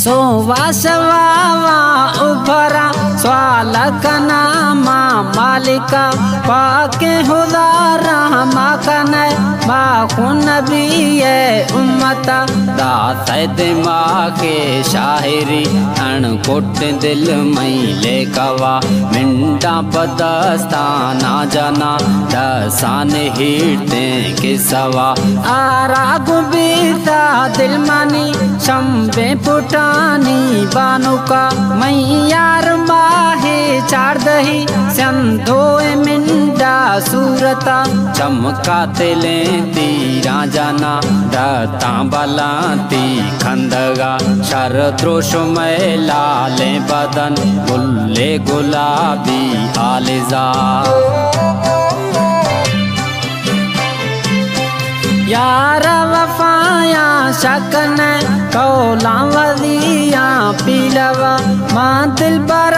सोवासवावा उभरा स्वालकना माँ मालिका पाके हुदा रहमा कने बाखुन भी ये उम्मता दाते दिमागे शायरी अणकुट दिल मैले कवा मिंडा बदस्ताना जना दसान हिरते के सवा आरा गुबीता दिल मनी शंबे पुटानी बानुका मैयार माहे चार दही संधोए मिंडा सूरता चमका तेले तीरा जाना दता बलाती खंदगा शरद्रोश में लाले बदन गुल्ले गुलाबी आलिजा यार वफाया शकन कौला वदिया पीलवा माँ दिल पर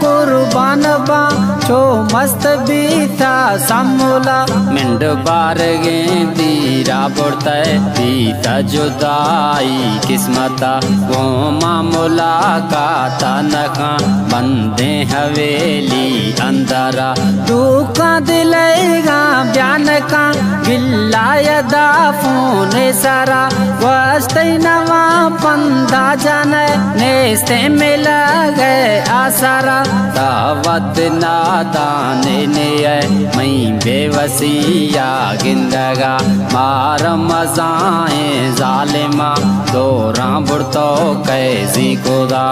कुर्बान बा छो मस्त बीता समूला मिंड बार गे तीरा बुड़ते बीता जुदाई किस्मता वो मामूला का तनखा बंदे हवेली अंदरा दुखा दिलेगा बयान का गिल्ला यदा फोन सारा वस्ते नवा पंदा जाने नेस्ते मिला गए आसारा दावत नादाने ने मई बेवसिया गिंदगा मार मजाए जालिमा दोरा बुड़तो कैसी खुदा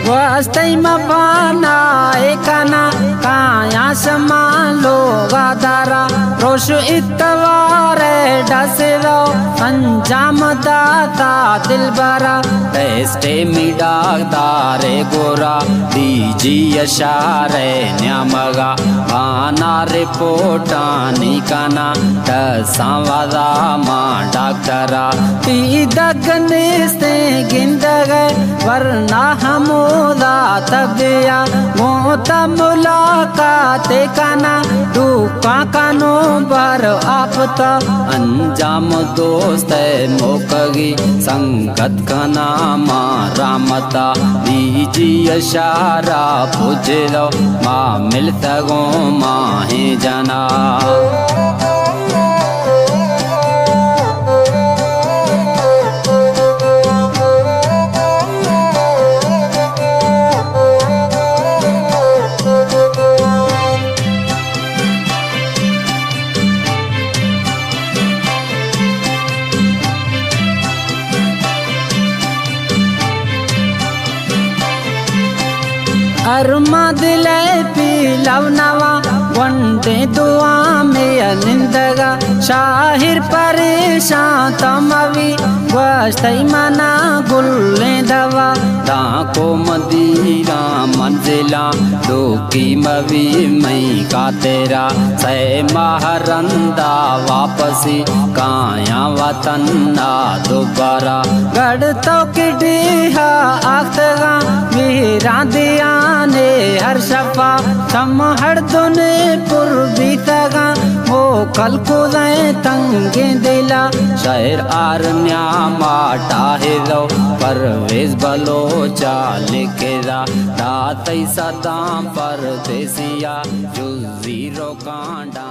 वस्ते मबाना एकना काया समालो गादारा रोश इतवार डसरो अंजाम दाता दिलबरा टेस्टे मिडादारे गोरा दीजी अशारे न्यामगा आना रिपोर्टा निकाना दसावदा माँ डॉक्टरा ती दगनेस्ते गिंदगे वरना हमो तबिया मोता मुलाकात काना दुका कानो बर आपता अंजाम दोस्त मोकगी संगत का नाम रामता दीजी अशारा पुजलो माँ मिलता गो माँ है जना अरमा दिले पीलव नवा वंदे दुआ में अनिंदगा शाहिर परेशान तमवी वस्तई मना गुल्ले दवा ताको मदीरा मंजिला डोकी मवी मई का तेरा सै महरंदा वापसी काया वतन ना दोबारा गढ़ तो किडिहा आखतगा मेरा दिया ने हर शफा सम हर दुने पुरबी तगा वो कल को दे तंगे दिला शायर आरन्या माटा है लो परवेज बलोचा लिखेदा दातई सदा परदेसिया जो जीरो कांडा